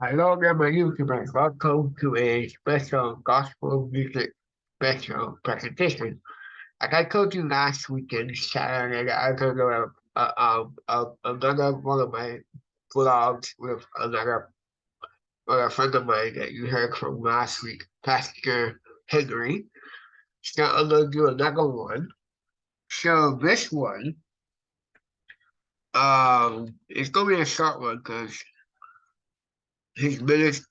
Hello there, my YouTubers. Welcome to a special gospel music special presentation. Like I told you last weekend, Saturday, that I was going to another one of my vlogs with another friend of mine that you heard from last week, Pastor Henry. So I'm going to do another one. So this one, it's going to be a short one because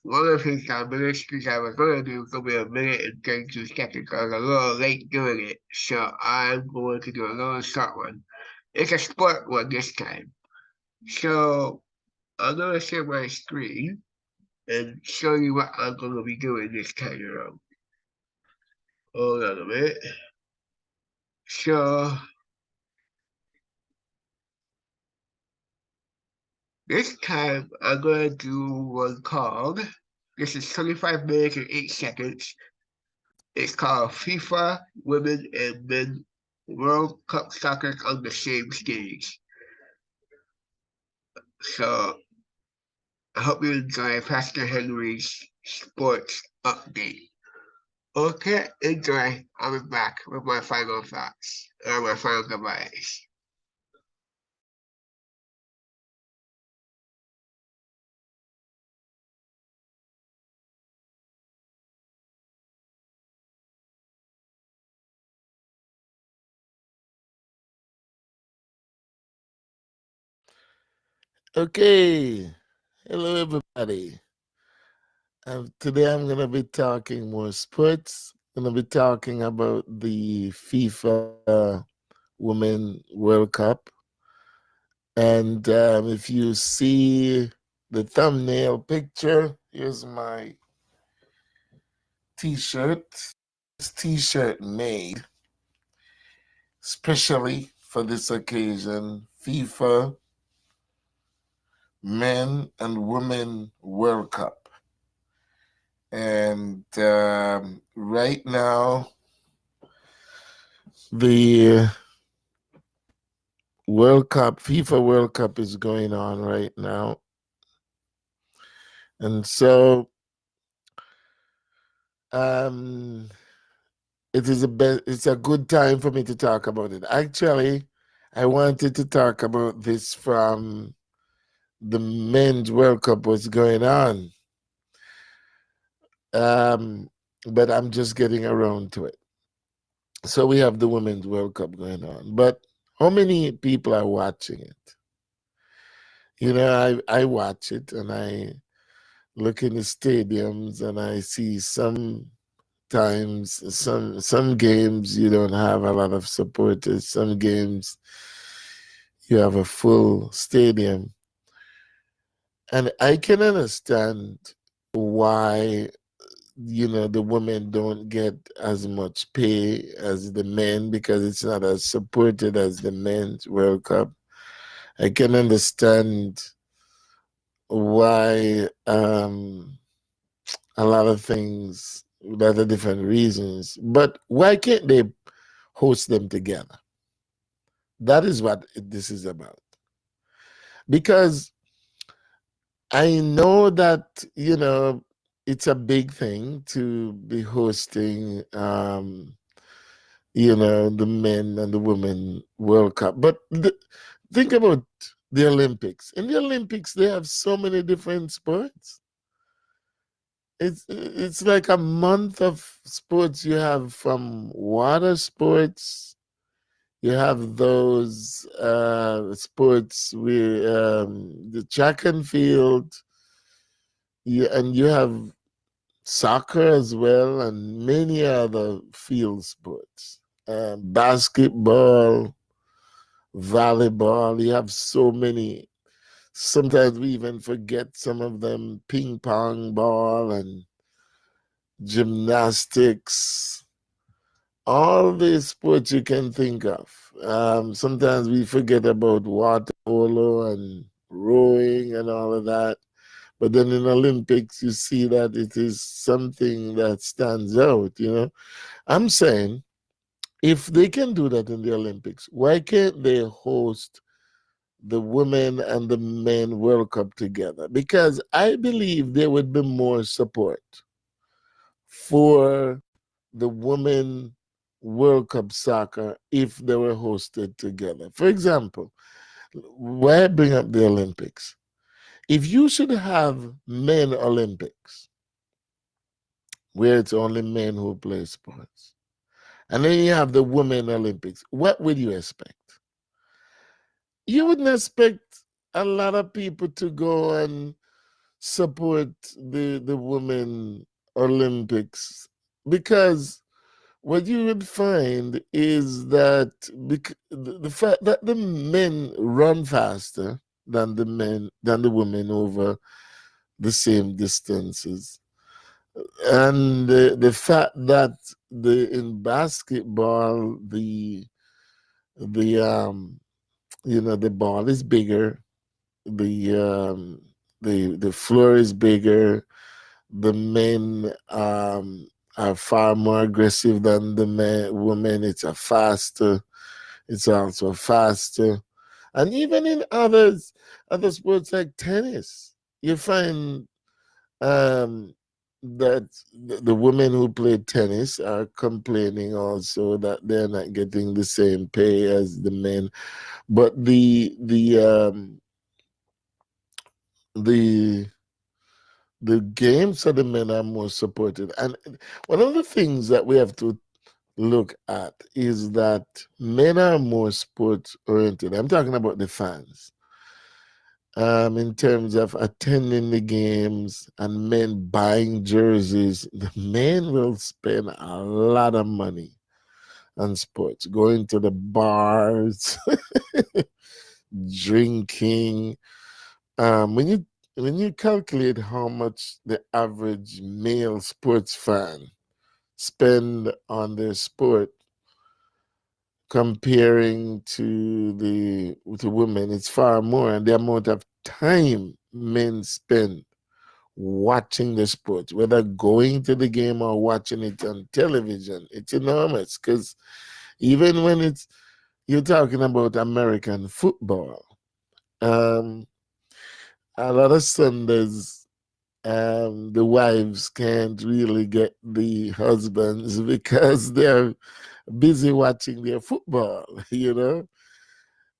one of his ministries I was going to do was going to be a minute and 32 seconds. I was a little late doing it, so I'm going to do a little short one. It's a sport one this time. So I'm going to share my screen and show you what I'm going to be doing this time around. Hold on a minute. So this time I'm going to do one called, this is 25 minutes and 8 seconds. It's called FIFA Women and Men World Cup Soccer on the same stage. So I hope you enjoy Pastor Henry's sports update. Okay, enjoy. I'll be back with my final thoughts or my final goodbyes. Okay, hello everybody. Today I'm going to be talking more sports. I'm going to be talking about the FIFA Women World Cup. And if you see the thumbnail picture, here's my t-shirt. This t-shirt made especially for this occasion, FIFA Men and Women World Cup. And right now, the World Cup, FIFA World Cup is going on right now. And so um, it's a good time for me to talk about it. Actually, I wanted to talk about this from the men's World Cup was going on. But I'm just getting around to it. So we have the Women's World Cup going on. But how many people are watching it? You know, I watch it and I look in the stadiums and I see some games you don't have a lot of supporters. Some games you have a full stadium. And I can understand why the women don't get as much pay as the men because it's not as supported as the men's World Cup. I can understand why a lot of things, a lot of different reasons, but why can't they host them together? That is what this is about. Because I know that, it's a big thing to be hosting, the men and the women World Cup. But think about the Olympics. In the Olympics, they have so many different sports. It's like a month of sports. You have from water sports. You have those sports with the track and field. And you have soccer as well, and many other field sports. Basketball, volleyball. You have so many. Sometimes we even forget some of them. Ping pong ball and gymnastics, all the sports you can think of. Sometimes we forget about water polo and rowing and all of that. But then in Olympics, you see that it is something that stands out. I'm saying if they can do that in the Olympics, why can't they host the women and the men World Cup together, because I believe there would be more support for the women World Cup soccer if they were hosted together. For example, why I bring up the Olympics? If you should have men Olympics, where it's only men who play sports, and then you have the women Olympics, what would you expect? You wouldn't expect a lot of people to go and support the women Olympics, because what you would find is that the fact that the men run faster than the women over the same distances, and the fact that in basketball the the ball is bigger, the the floor is bigger, the men are far more aggressive than the women. It's also faster. And even in other sports like tennis, you find um, that the women who play tennis are complaining also that they're not getting the same pay as the men. But the the games of the men are more supported. And one of the things that we have to look at is that men are more sports oriented. I'm talking about the fans. In terms of attending the games and men buying jerseys, the men will spend a lot of money on sports, going to the bars, drinking. When you calculate how much the average male sports fan spend on their sport comparing to the women, it's far more, and the amount of time men spend watching the sport, whether going to the game or watching it on television, it's enormous. Because even when you're talking about American football, um, a lot of Sundays, the wives can't really get the husbands because they're busy watching their football, you know.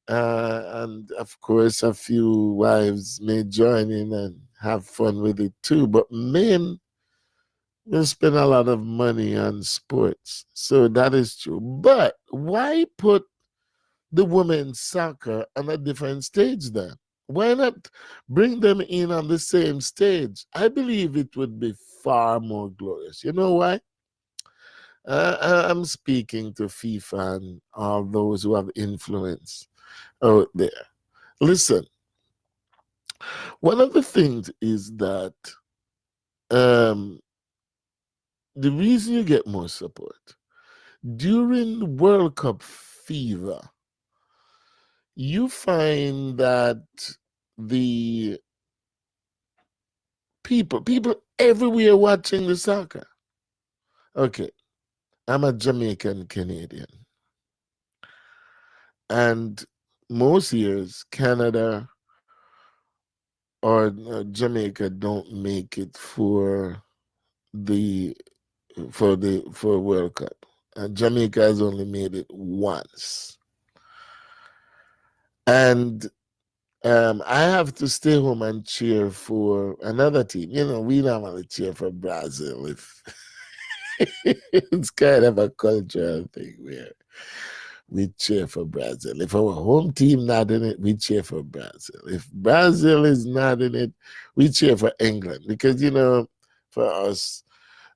And of course, a few wives may join in and have fun with it too. But men will spend a lot of money on sports. So that is true. But why put the women's soccer on a different stage then? Why not bring them in on the same stage? I believe it would be far more glorious. You know why? I'm speaking to FIFA and all those who have influence out there. Listen, one of the things is that um, the reason you get more support during World Cup fever, you find that the people everywhere watching the soccer. Okay, I'm a Jamaican Canadian, and most years Canada or Jamaica don't make it the for World Cup. Jamaica has only made it once, and I have to stay home and cheer for another team. You know, we normally cheer for Brazil. If it's kind of a cultural thing where we cheer for Brazil. If our home team not in it, we cheer for Brazil. If Brazil is not in it, we cheer for England because for us,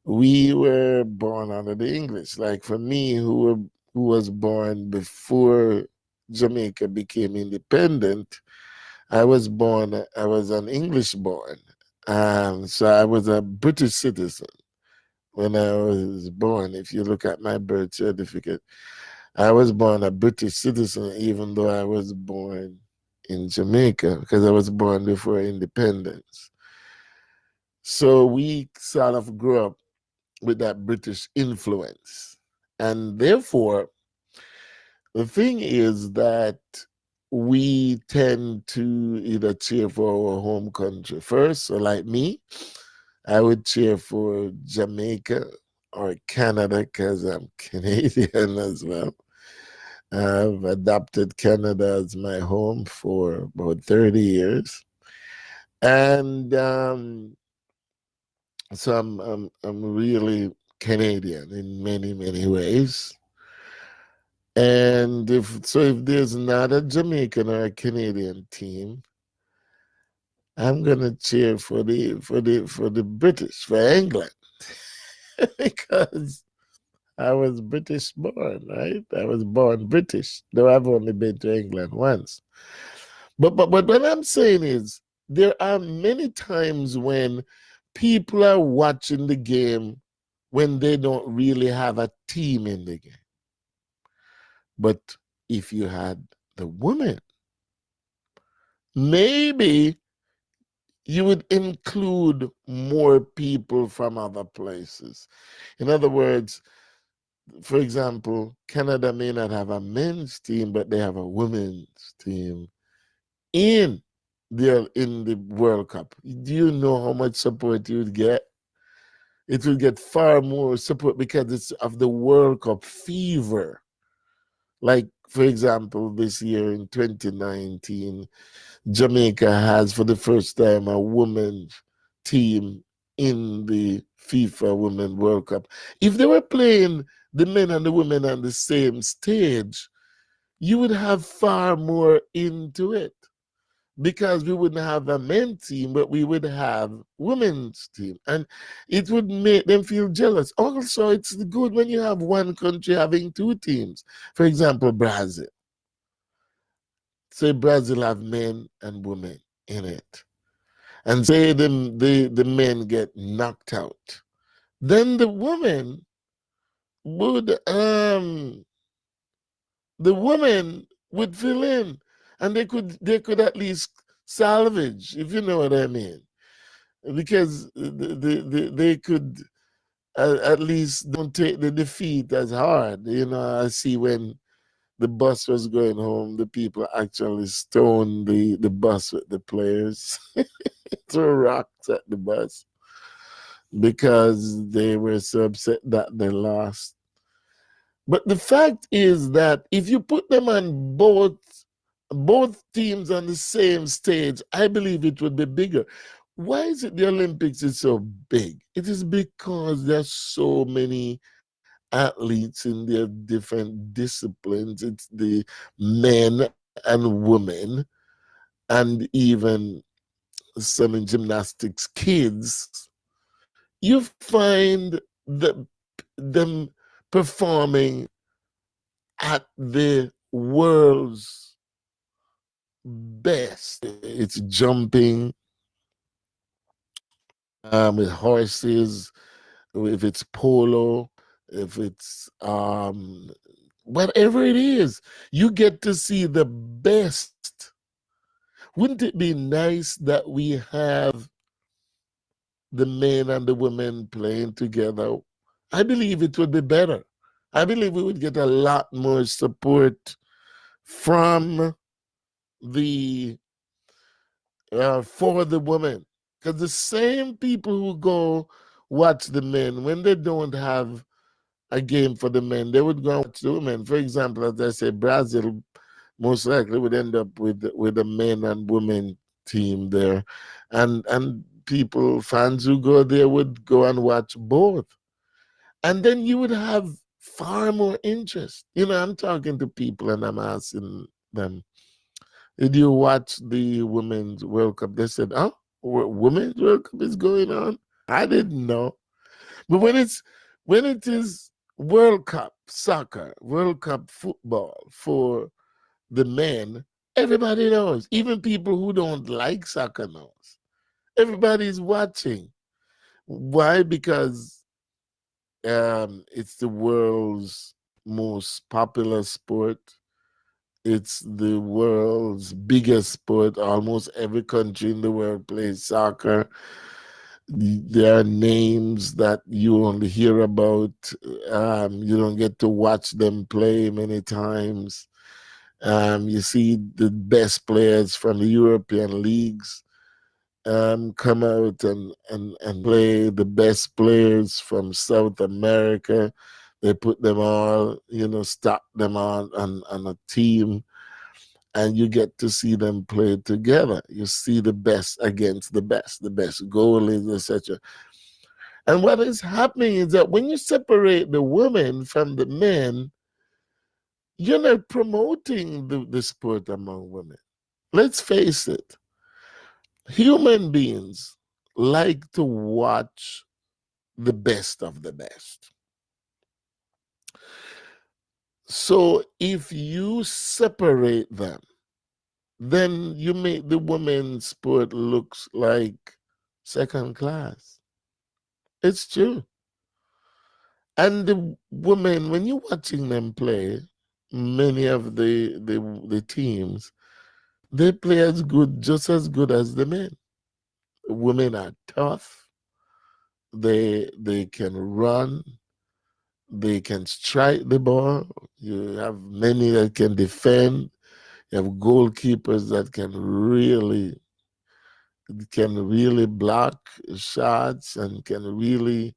we were born under the English. Like for me, who was born before Jamaica became independent, I was an English born. So I was a British citizen when I was born. If you look at my birth certificate, I was born a British citizen, even though I was born in Jamaica because I was born before independence. So we sort of grew up with that British influence. And therefore, the thing is that we tend to either cheer for our home country first. So, like me, I would cheer for Jamaica or Canada because I'm Canadian as well. I've adopted Canada as my home for about 30 years. And so I'm really Canadian in many, many ways. And if there's not a Jamaican or a Canadian team, I'm gonna cheer for the British, for England, because I was British born, right? I was born British, though I've only been to England once. But what I'm saying is there are many times when people are watching the game when they don't really have a team in the game. But if you had the women, maybe you would include more people from other places. In other words, for example, Canada may not have a men's team, but they have a women's team in in the World Cup. Do you know how much support you would get? It will get far more support because it's of the World Cup fever. Like, for example, this year in 2019, Jamaica has for the first time a women's team in the FIFA Women World Cup. If they were playing the men and the women on the same stage, you would have far more into it because we wouldn't have a men's team, but we would have women's team, and it would make them feel jealous. Also, it's good when you have one country having two teams. For example, Brazil. Say Brazil have men and women in it, and say the men get knocked out, then would um the women would fill in, and they could at least salvage, if you know what I mean, because they could at least don't take the defeat as hard. I see when the bus was going home, the people actually stoned the bus with the players, threw rocks at the bus because they were so upset that they lost. But the fact is that if you put them on both teams on the same stage, I believe it would be bigger. Why is it the Olympics is so big? It is because there's so many athletes in their different disciplines. It's the men and women, and even some in gymnastics kids. You find them performing at the world's best. It's jumping with horses, if it's polo, if it's whatever it is, you get to see the best. Wouldn't it be nice that we have the men and the women playing together? I believe it would be better. I believe we would get a lot more support from the for the women, because the same people who go watch the men when they don't have a game for the men, they would go and watch the women. For example, as I say, Brazil most likely would end up with a men and women team there, and people fans who go there would go and watch both, and then you would have far more interest. I'm talking to people and I'm asking them, did you watch the Women's World Cup? They said, oh, Women's World Cup is going on? I didn't know. But when it is World Cup soccer, World Cup football for the men, everybody knows. Even people who don't like soccer knows. Everybody's watching. Why? Because it's the world's most popular sport. It's the world's biggest sport. Almost every country in the world plays soccer. There are names that you only hear about. You don't get to watch them play many times. You see the best players from the European leagues come out and play. The best players from South America. They put them all, stack them on a team, and you get to see them play together. You see the best against the best goalies, etc. And what is happening is that when you separate the women from the men, you're not promoting the sport among women. Let's face it, human beings like to watch the best of the best. So if you separate them, then you make the women's sport looks like second class. It's true. And the women, when you're watching them play, many of the teams, they play as good, just as good as the men. Women are tough. They can run. They can strike the ball. You have many that can defend. You have goalkeepers that can really block shots and can really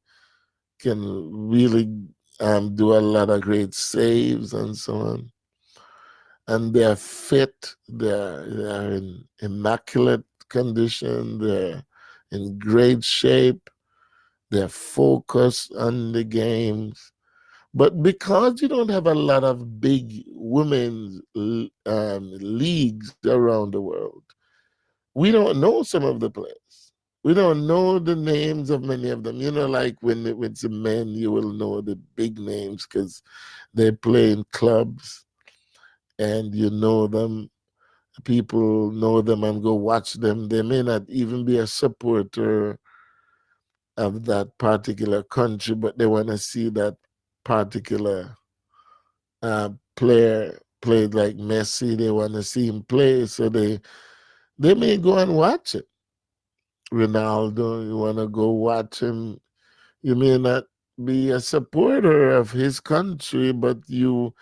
do a lot of great saves and so on. And they're fit. They're in immaculate condition. They're in great shape. They're focused on the games. But because you don't have a lot of big women's leagues around the world, we don't know some of the players. We don't know the names of many of them. Like when it's the men, you will know the big names because they play in clubs and you know them. People know them and go watch them. They may not even be a supporter of that particular country, but they want to see that particular player played like Messi. They want to see him play, so they may go and watch it. Ronaldo, you want to go watch him. You may not be a supporter of his country, but you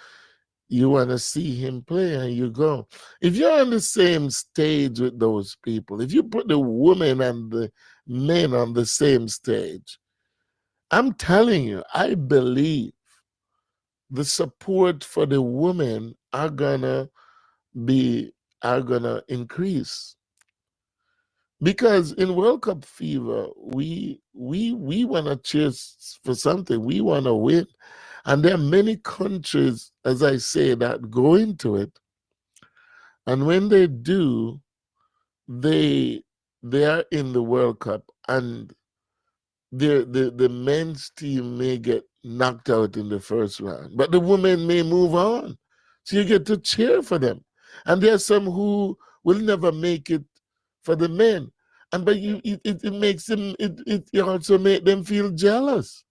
want to see him play and you go. If you're on the same stage with those people, if you put the women and the men on the same stage, I'm telling you, I believe the support for the women be are gonna increase. Because in World Cup fever, we want to chase for something. We want to win, and there are many countries, as I say, that go into it, and when they do, they they are in the World Cup, and the men's team may get knocked out in the first round, but the women may move on. So you get to cheer for them. And there are some who will never make it for the men. And but it makes them it also make them feel jealous.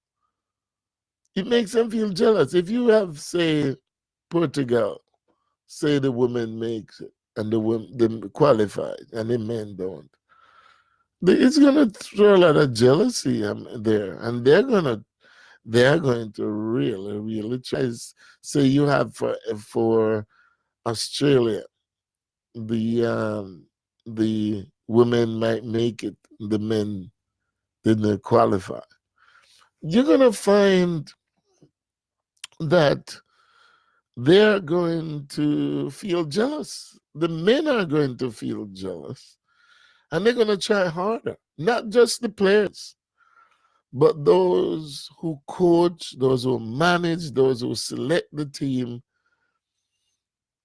It makes them feel jealous. If you have, say, Portugal, say the women makes it and the women them qualified and the men don't. It's gonna throw a lot of jealousy there, and they're going to really, really try. Say you have for Australia, the women might make it, the men didn't qualify. You're gonna find that they're going to feel jealous. The men are going to feel jealous, and they're gonna try harder. Not just the players, but those who coach, those who manage, those who select the team.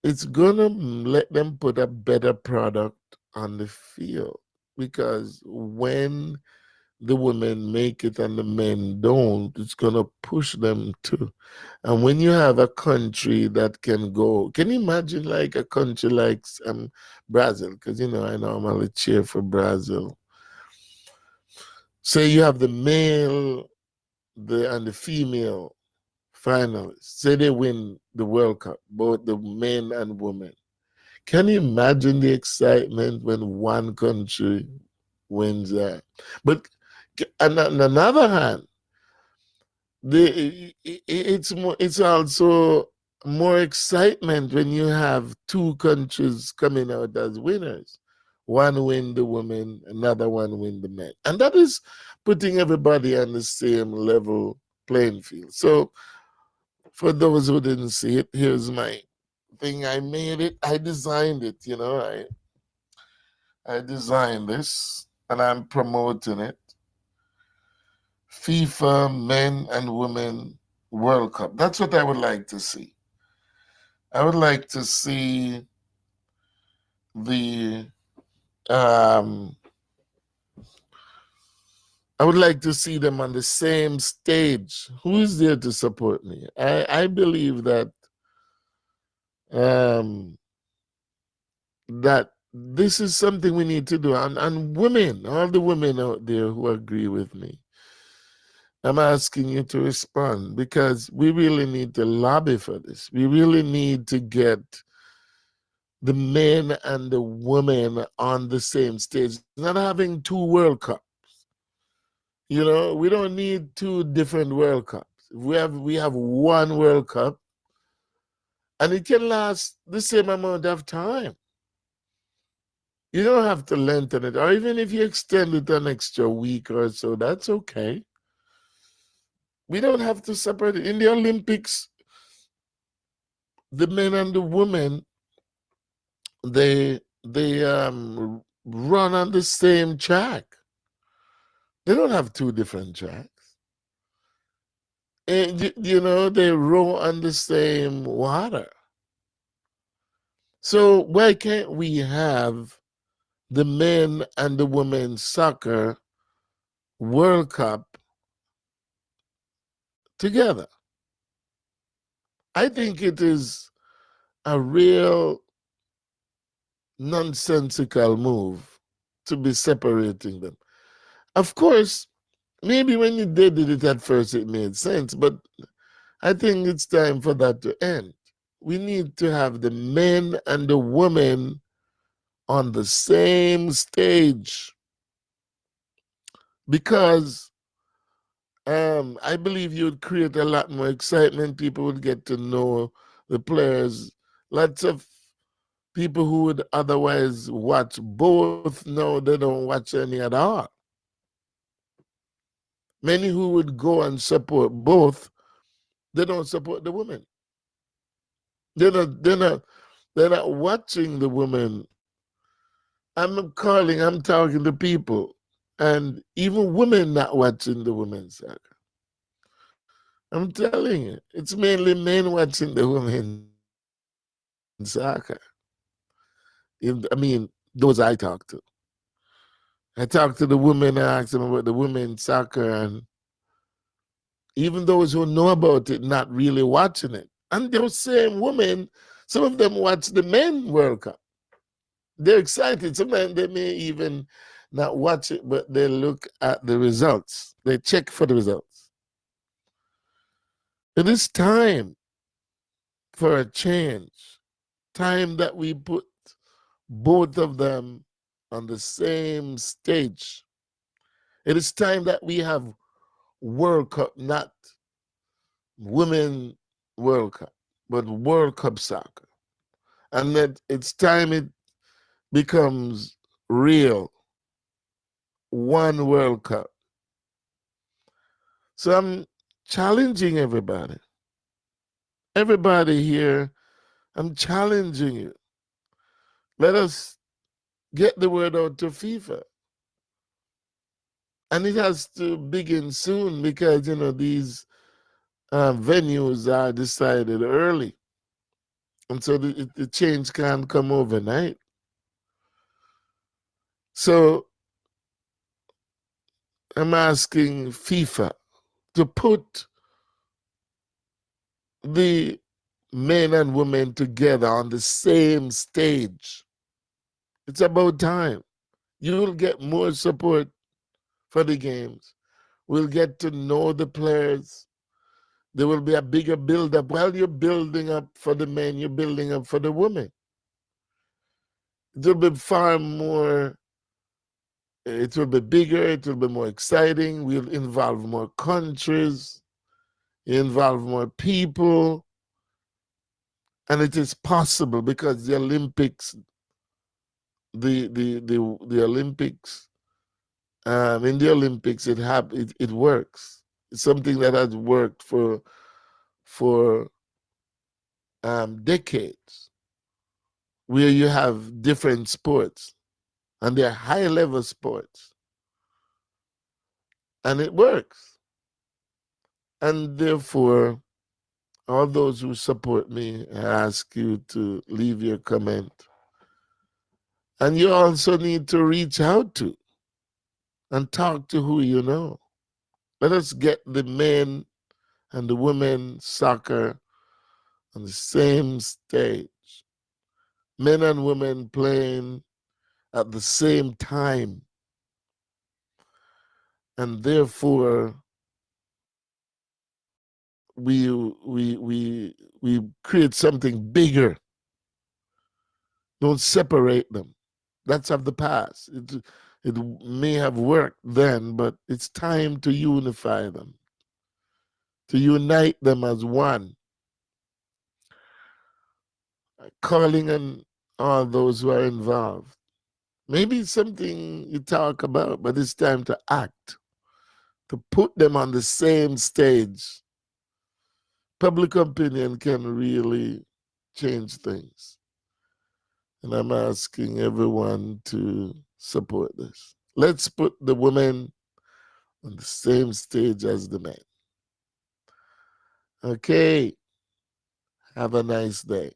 It's gonna let them put a better product on the field, because when the women make it and the men don't, it's gonna push them too. And when you have a country that can go, can you imagine like a country like Brazil? Because I normally cheer for Brazil. Say you have the male, and the female finalists. Say they win the World Cup, both the men and women. Can you imagine the excitement when one country wins that? But on another hand, it's also more excitement when you have two countries coming out as winners. One win the women, another one win the men. And that is putting everybody on the same level playing field. So for those who didn't see it, here's my thing. I made it. I designed it, you know. I designed this and I'm promoting it. FIFA Men and Women World Cup. That's what I would like to see. I would like to see the um I would like to see them on the same stage. Who is there to support me? I believe um that this is something we need to do. And women, all the women out there who agree with me, I'm asking you to respond because we really need to lobby for this. We really need to get the men and the women on the same stage, not having two World Cups. You know, we don't need two different World Cups. We have one World Cup and it can last the same amount of time. You don't have to lengthen it, or even if you extend it an extra week or so, that's okay. We don't have to separate it. In the Olympics, the men and the women, they run on the same track. They don't have two different tracks. And you know, they row on the same water. So why can't we have the men and the women soccer World Cup together? I think it is a real nonsensical move to be separating them. Of course, maybe when they did it at first, it made sense, but I think it's time for that to end. We need to have the men and the women on the same stage because I believe you would create a lot more excitement. People would get to know the players. Lots of people who would otherwise watch both now they don't watch any at all. Many who would go and support both, they don't support the women. They're not watching the women. I'm talking to people, and even women not watching the women's soccer. I'm telling you, it's mainly men watching the women's soccer. Those I talk to. I talk to the women and ask them about the women's soccer, and even those who know about it not really watching it. And those same women, some of them watch the men World Cup. They're excited. Sometimes they may even not watch it, but they look at the results. They check for the results. It is time for a change. Time that we put both of them on the same stage. It is time that we have World Cup, not Women World Cup, but World Cup soccer. And that it's time it becomes real. One World Cup. So I'm challenging everybody. Everybody here, I'm challenging you. Let us get the word out to FIFA. And it has to begin soon because, you know, these venues are decided early. And so the change can't come overnight. So I'm asking FIFA to put the men and women together on the same stage. It's about time. You'll get more support for the games. We'll get to know the players. There will be a bigger build up. While you're building up for the men, you're building up for the women. It will be far more, it will be bigger, it will be more exciting. We'll involve more countries, involve more people. And it is possible because the Olympics, the Olympics, in the Olympics, it works. It's something that has worked for decades, where you have different sports, and they're high level sports, and it works. And therefore, all those who support me, I ask you to leave your comment. And you also need to reach out to and talk to who you know. Let us get the men and the women soccer on the same stage. Men and women playing at the same time. And therefore, we create something bigger. Don't separate them. That's of the past. It may have worked then, but it's time to unify them, to unite them as one. Calling on all those who are involved. Maybe it's something you talk about, but it's time to act, to put them on the same stage. Public opinion can really change things. And I'm asking everyone to support this. Let's put the women on the same stage as the men. Okay. Have a nice day.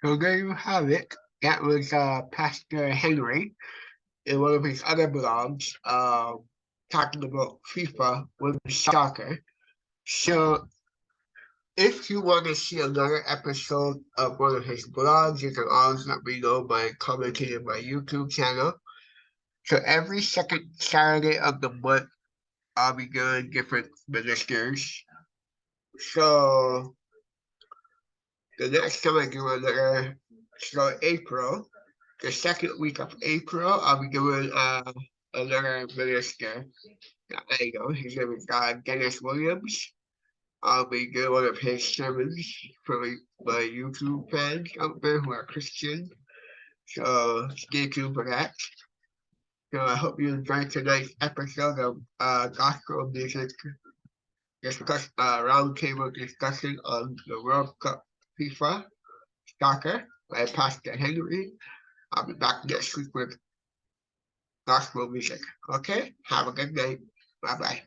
So there you have it. That was Pastor Henry in one of his other blogs, talking about FIFA with soccer. So if you want to see another episode of one of his blogs, you can always let me know by commenting in my YouTube channel. So every second Saturday of the month, I'll be doing different ministers. So the next time I do another, so April, the second week of April, I'll be doing another minister. There you go. His name is Dennis Williams. I'll be doing one of his sermons for my YouTube fans out there who are Christian. So stay tuned for that. So I hope you enjoyed tonight's episode of Gospel Music roundtable discussion on the World Cup FIFA soccer by Pastor Henry. I'll be back next week with gospel music. Okay? Have a good night. Bye bye.